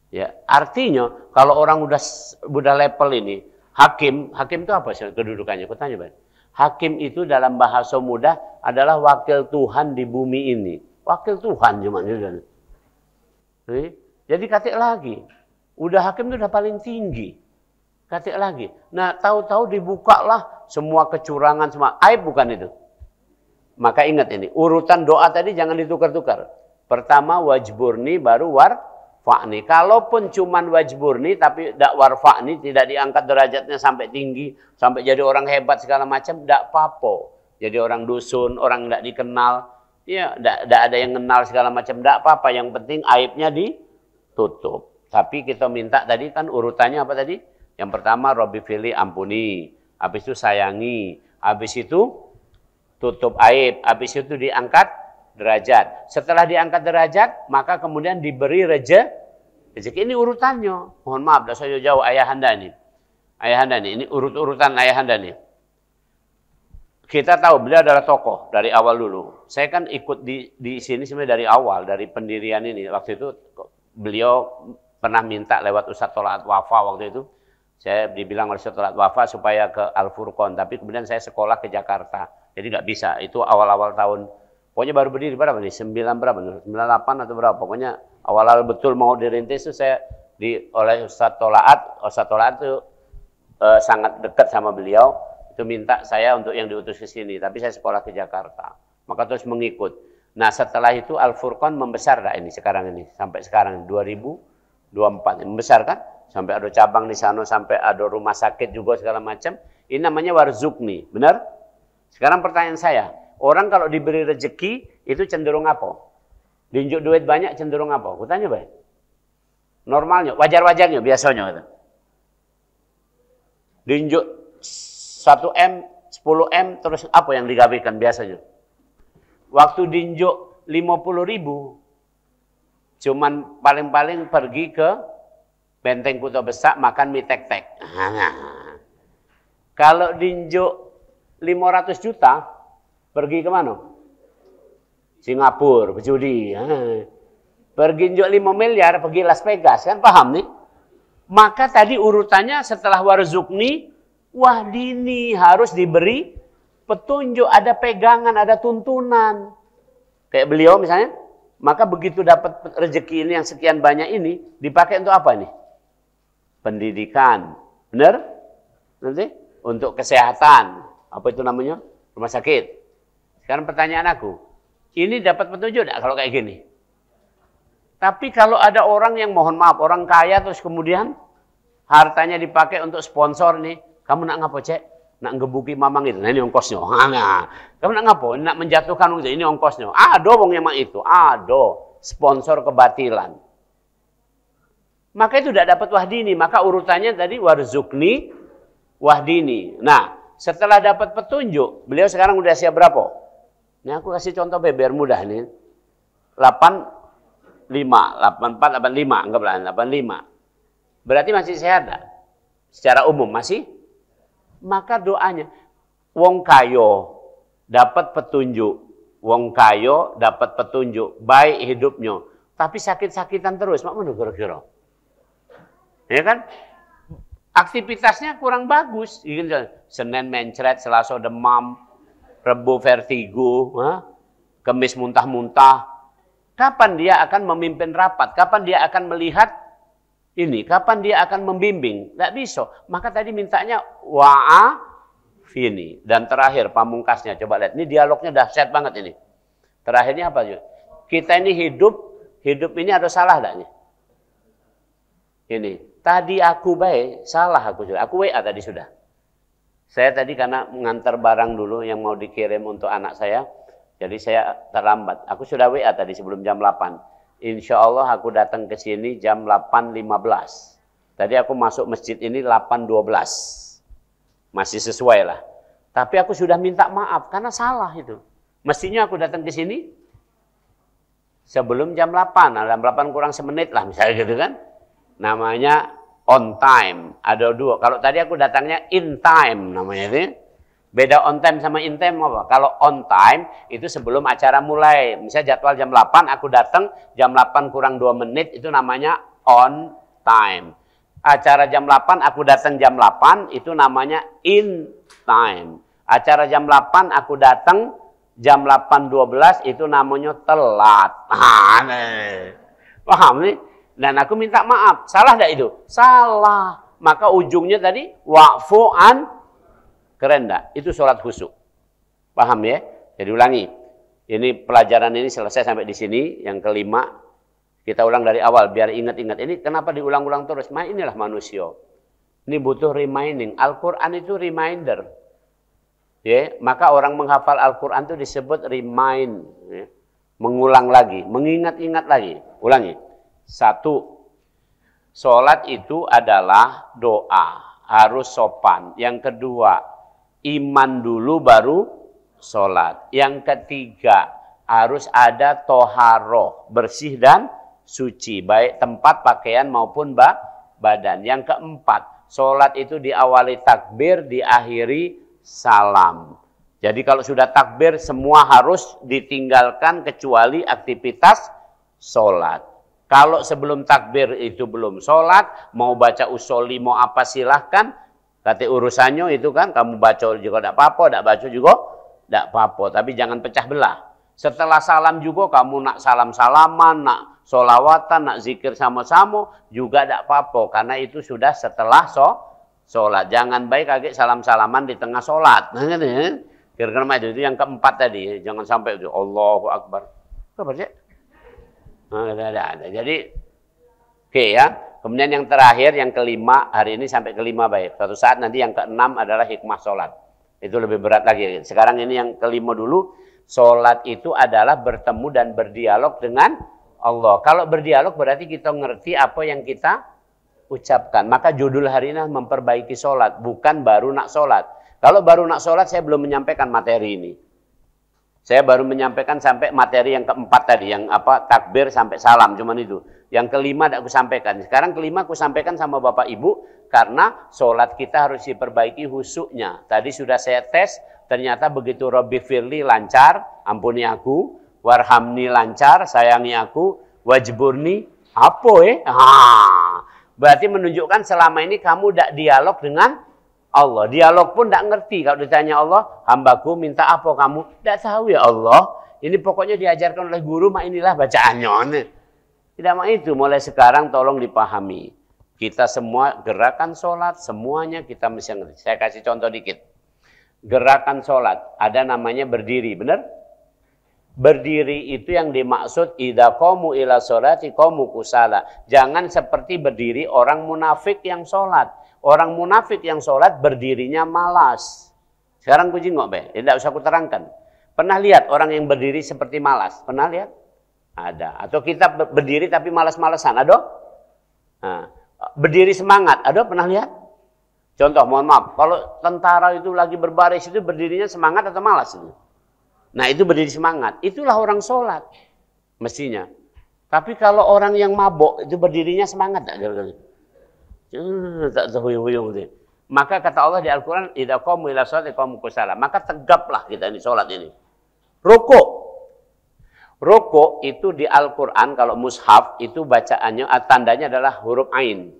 Ya, artinya kalau orang udah level ini, hakim itu apa sih kedudukannya? Aku tanya, Bang. Hakim itu dalam bahasa mudah adalah wakil Tuhan di bumi ini. Wakil Tuhan cuma gitu. Jadi katik lagi. Udah hakim itu udah paling tinggi. Katik lagi. Nah, tahu-tahu dibukalah semua kecurangan, semua aib bukan itu. Maka ingat ini, urutan doa tadi jangan ditukar-tukar. Pertama wajburni, baru warfa'ni. Kalaupun cuman wajburni tapi tidak warfa'ni, tidak diangkat derajatnya sampai tinggi, sampai jadi orang hebat segala macam, tidak apa-apa. Jadi orang dusun, orang tidak dikenal, ya tidak ada yang kenal segala macam, tidak apa-apa. Yang penting aibnya ditutup. Tapi kita minta tadi kan urutannya apa tadi? Yang pertama Robbi Fili ampuni, habis itu sayangi, habis itu tutup aib, habis itu diangkat derajat. Setelah diangkat derajat, maka kemudian diberi rezeki. Ini urutannya. Mohon maaf, dah saya jauh ayahanda ini. Ayahanda ini urutan ayahanda nih. Kita tahu beliau adalah tokoh dari awal dulu. Saya kan ikut di sini sebenarnya dari awal, dari pendirian ini. Waktu itu beliau pernah minta lewat Ustadz Tholaat Wafa waktu itu. Saya dibilang oleh Ustadz Tholaat Wafa supaya ke Al-Furqon. Tapi kemudian saya sekolah ke Jakarta. Jadi nggak bisa. Itu awal-awal tahun. Pokoknya baru berdiri berapa nih? 98 atau berapa? Pokoknya awal-awal betul mau dirintis itu saya oleh Ustadz Tholaat. Ustadz Tholaat itu sangat dekat sama beliau. Itu minta saya untuk yang diutus ke sini. Tapi saya sekolah ke Jakarta. Maka terus mengikut. Nah setelah itu Al-Furqon membesar dah ini sekarang ini. Sampai sekarang 2024. Membesar kan? Sampai ada cabang di sana, sampai ada rumah sakit juga segala macam. Ini namanya Warzukni. Benar? Sekarang pertanyaan saya. Orang kalau diberi rezeki, itu cenderung apa? Diunjuk duit banyak cenderung apa? Aku tanya baik. Normalnya, wajar-wajarnya, biasanya. Gitu. Diunjuk 1M, 10M, terus apa yang digawikan biasanya? Waktu diunjuk 50.000, cuman paling-paling pergi ke Benteng Kuto Besak, makan mie tek-tek. Kalau diunjuk 500 juta, pergi kemana? Singapura, berjudi. Pergi unjuk 5 miliar, pergi Las Vegas. Kan paham nih? Maka tadi urutannya setelah Warzukni, Wahdini harus diberi petunjuk. Ada pegangan, ada tuntunan. Kayak beliau misalnya. Maka begitu dapat rezeki ini yang sekian banyak ini, dipakai untuk apa nih? Pendidikan. Benar? Nanti? Untuk kesehatan. Apa itu namanya? Rumah sakit. Sekarang pertanyaan aku, ini dapat petunjuk enggak kalau kayak gini? Tapi kalau ada orang yang mohon maaf, orang kaya terus kemudian hartanya dipakai untuk sponsor nih, kamu nak ngapo cek? Nak ngebuki mamang itu, nah ini ongkosnya. Kamu nak ngapo? Nak menjatuhkan itu, ini ongkosnya. Ada wong yang itu, ada sponsor kebatilan. Maka itu tidak dapat wahdini, maka urutannya tadi Warzukni, wahdini. Nah, setelah dapat petunjuk, beliau sekarang udah siap berapa? Ini aku kasih contoh biar mudah nih. 84, 85, anggaplah 85. Berarti masih sehat enggak? Secara umum masih? Maka doanya, wong kayo dapat petunjuk. Wong kayo dapat petunjuk, baik hidupnya. Tapi sakit-sakitan terus, mak mana kira-kira? Ya kan? Aktivitasnya kurang bagus. Senin mencret, Selasa demam, Rebo vertigo, Kemis muntah-muntah. Kapan dia akan memimpin rapat? Kapan dia akan melihat Ini kapan dia akan membimbing? Tidak bisa. Maka tadi mintanya wa'afini. Dan terakhir pamungkasnya, coba lihat. Ini dialognya dahsyat banget ini. Terakhirnya apa? Kita ini hidup ini ada salah enggak nih? Ini. Tadi aku baik, salah aku sudah. Aku WA tadi sudah. Saya tadi karena mengantar barang dulu yang mau dikirim untuk anak saya. Jadi saya terlambat. Aku sudah WA tadi sebelum jam 8. Insya Allah aku datang ke sini jam 8.15. Tadi aku masuk masjid ini 8.12. Masih sesuai lah. Tapi aku sudah minta maaf karena salah itu. Mestinya aku datang ke sini sebelum jam 8. Jam 8 kurang semenit lah misalnya gitu kan. Namanya on time. Ada dua. Kalau tadi aku datangnya in time namanya itu. Beda on time sama in time apa? Kalau on time itu sebelum acara mulai. Misalnya jadwal jam 8, aku datang jam 8 kurang 2 menit, itu namanya on time. Acara jam 8, aku datang jam 8, itu namanya in time. Acara jam 8, aku datang jam 8.12, itu namanya telat. Paham nih? Dan aku minta maaf. Salah enggak itu? Salah. Maka ujungnya tadi, wa'fu an. Keren enggak? Itu sholat khusyuk. Paham ya? Jadi ulangi. Ini pelajaran ini selesai sampai di sini. Yang kelima, kita ulang dari awal biar ingat-ingat. Ini kenapa diulang-ulang terus? Inilah manusia. Ini butuh reminding. Al-Quran itu reminder. Ya, maka orang menghafal Al-Quran itu disebut remind. Ya. Mengulang lagi, mengingat-ingat lagi. Ulangi. 1. Sholat itu adalah doa. Harus sopan. Yang kedua, iman dulu baru sholat. Yang ketiga, harus ada toharoh, bersih dan suci. Baik tempat, pakaian maupun badan. Yang keempat, sholat itu diawali takbir, diakhiri salam. Jadi kalau sudah takbir, semua harus ditinggalkan kecuali aktivitas sholat. Kalau sebelum takbir itu belum sholat, mau baca usoli, mau apa silahkan. Kata urusannya itu kan, kamu baca juga tidak apa-apa, tidak baca juga tidak apa-apa. Tapi jangan pecah belah. Setelah salam juga kamu nak salam-salaman, nak sholawatan, nak zikir sama-sama, juga tidak apa-apa. Karena itu sudah setelah sholat. Jangan baik kaget salam-salaman di tengah sholat. Kira-kira itu yang keempat tadi. Jangan sampai itu, Allahu Akbar. Apa sih? Ada. Jadi, oke ya. Kemudian yang terakhir, yang kelima, hari ini sampai kelima baik. Suatu saat nanti yang keenam adalah hikmah sholat. Itu lebih berat lagi. Sekarang ini yang kelima dulu. Sholat itu adalah bertemu dan berdialog dengan Allah. Kalau berdialog berarti kita ngerti apa yang kita ucapkan. Maka judul hari ini memperbaiki sholat. Bukan baru nak sholat. Kalau baru nak sholat saya belum menyampaikan materi ini. Saya baru menyampaikan sampai materi yang keempat tadi. Yang apa takbir sampai salam. Cuman itu. Yang kelima tidak aku sampaikan. Sekarang kelima aku sampaikan sama Bapak Ibu. Karena sholat kita harus diperbaiki khusyuknya. Tadi sudah saya tes. Ternyata begitu Rabbi Firli lancar. Ampuni aku. Warhamni lancar. Sayangi aku. Wajburni. Apa berarti menunjukkan selama ini kamu tidak dialog dengan Allah. Dialog pun tidak ngerti. Kalau ditanya Allah. Hambaku minta apa kamu? Tidak tahu ya Allah. Ini pokoknya diajarkan oleh guru. Inilah bacaannya. Tidak mau itu, mulai sekarang tolong dipahami. Kita semua gerakan sholat, semuanya kita mesti ngerti. Saya kasih contoh dikit. Gerakan sholat, ada namanya berdiri, benar? Berdiri itu yang dimaksud, idza qamu ila sholati qamu kusala. Jangan seperti berdiri orang munafik yang sholat. Orang munafik yang sholat berdirinya malas. Sekarang ku jengok, tidak usah aku terangkan. Pernah lihat orang yang berdiri seperti malas? Pernah lihat? Ada. Atau kita berdiri tapi malas-malasan. Ada? Nah, berdiri semangat. Ada? Pernah lihat? Contoh, mohon maaf. Kalau tentara itu lagi berbaris itu berdirinya semangat atau malas? Nah, itu berdiri semangat. Itulah orang sholat. Mestinya. Tapi kalau orang yang mabok itu berdirinya semangat. Tak terhuyung-huyung. Maka kata Allah di Al-Quran, idza qamu ila sholati qamu kusala. Maka tegaplah kita ini sholat ini. Rukuk. Rukuk itu di Al-Quran, kalau mushaf, itu bacaannya, tandanya adalah huruf ain.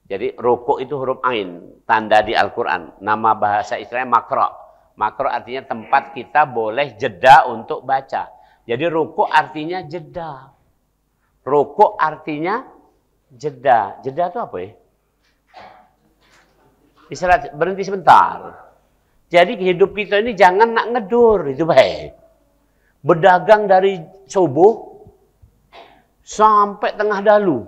Jadi rukuk itu huruf ain, tanda di Al-Quran. Nama bahasa istilahnya makro. Makro artinya tempat kita boleh jeda untuk baca. Jadi rukuk artinya jeda. Rukuk artinya Jeda. Jeda itu apa ya? Istirahat, berhenti sebentar. Jadi hidup kita ini jangan nak ngedur, itu baik. Berdagang dari subuh sampai tengah dalu.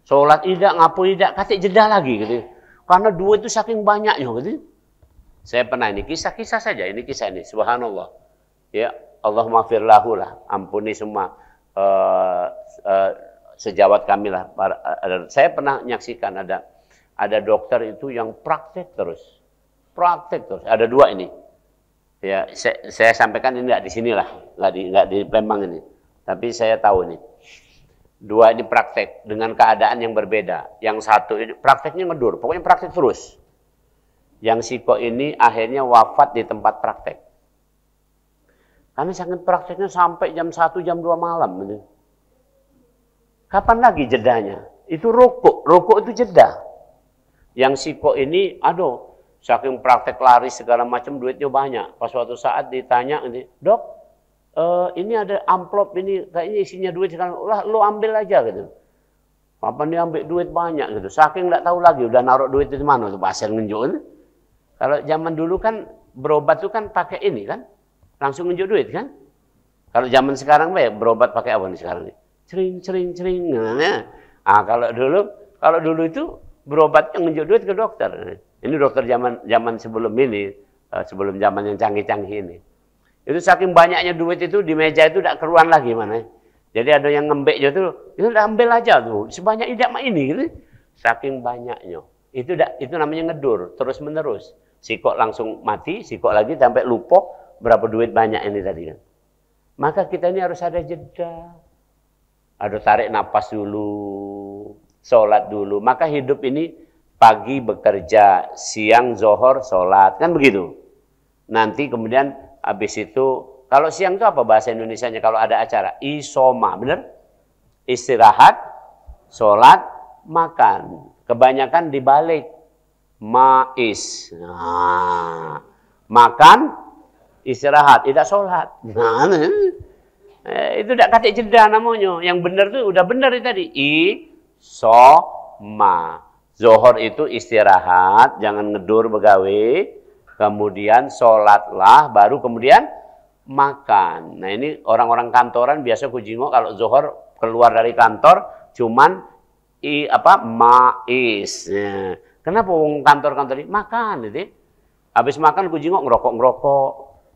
Sholat idak, ngapu idak, katik jeda lagi gitu. Karena dua itu saking banyaknya gitu. Saya pernah ini kisah-kisah saja, ini kisah ini, subhanallah. Ya, Allahumma firlahu lah, ampuni semua sejawat kami lah. Saya pernah menyaksikan ada dokter itu yang praktek terus. Praktek terus. Ada dua ini. Ya, saya sampaikan ini nggak di sini lah, nggak di Palembang ini. Tapi saya tahu ini. Dua ini praktek dengan keadaan yang berbeda. Yang satu ini prakteknya ngedur, pokoknya praktek terus. Yang si kok ini akhirnya wafat di tempat praktek. Karena sangat prakteknya sampai jam 1, jam 2 malam. Gitu. Kapan lagi jedanya? Itu rokok. Rokok itu jeda. Yang si kok ini, aduh, saking praktek laris segala macam duitnya banyak. Pas suatu saat ditanya, dok, ini ada amplop ini, kayaknya isinya duit sekarang, lah lo ambil aja gitu. Kapan dia ambil duit banyak gitu. Saking nggak tahu lagi, udah naruh duit di mana tuh pasir ngenjuk gitu. Kalau zaman dulu kan berobat tuh kan pakai ini kan, langsung ngenjuk duit kan. Kalau zaman sekarang berobat pakai apa nih sekarang nih? Cering. Nah, kalau dulu itu berobatnya ngenjuk duit ke dokter. Ini dokter zaman sebelum ini, sebelum zaman yang canggih-canggih ini. Itu saking banyaknya duit itu di meja itu tidak keluar lagi mana. Jadi ada yang ngembek itu udah ambil aja tuh. Sebanyak tidak mah ini gitu. Saking banyaknya. Itu namanya ngedur, terus menerus. Si kok langsung mati, si kok lagi sampai lupa berapa duit banyak ini tadi kan. Maka kita ini harus ada jeda. Ada tarik napas dulu, sholat dulu. Maka hidup ini pagi bekerja, siang zohor sholat, kan begitu. Nanti kemudian habis itu, kalau siang itu apa bahasa Indonesianya kalau ada acara? Isoma, benar? Istirahat, sholat, makan. Kebanyakan dibalik. Mais. Nah, makan, istirahat, tidak sholat. Nah, itu tidak katik jeda namanya. Yang benar itu udah benar itu tadi. Isoma. Zohor itu istirahat, jangan ngedur begawe. Kemudian sholatlah, baru kemudian makan. Nah ini orang-orang kantoran biasa kujingo kalau zohor keluar dari kantor cuman mais. Ya. Kenapa kantor-kantor ini makan itu? Habis makan kujingo ngerokok,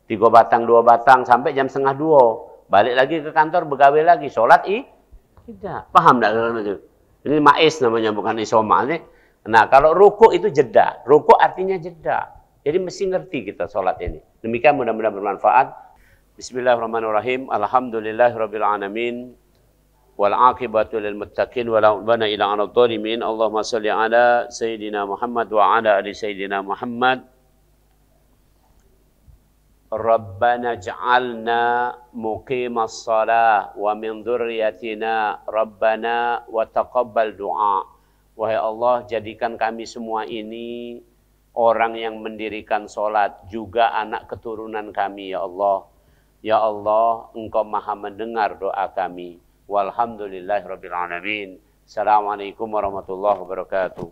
3 batang 2 batang sampai jam 1:30. Balik lagi ke kantor begawe lagi, sholat tidak. Paham enggak? Ini mais namanya bukan isoma. Nah kalau rukuk itu jeda. Rukuk artinya jeda. Jadi mesti ngerti kita sholat ini. Demikian mudah-mudahan bermanfaat. Bismillahirrahmanirrahim. Alhamdulillahirabbil alamin. Wal aqibatu lil muttaqin wa la udwana illa 'alal zalimin. Allahumma shalli ala sayyidina Muhammad wa ala ali sayyidina Muhammad. Rabbana ij'alna muqimas shalah wa min dzurriyyatina Rabbana wa taqabbal du'a. Wahai Allah, jadikan kami semua ini orang yang mendirikan sholat, juga anak keturunan kami, ya Allah. Ya Allah, Engkau maha mendengar doa kami. Walhamdulillahirabbil alamin. Assalamualaikum warahmatullahi wabarakatuh.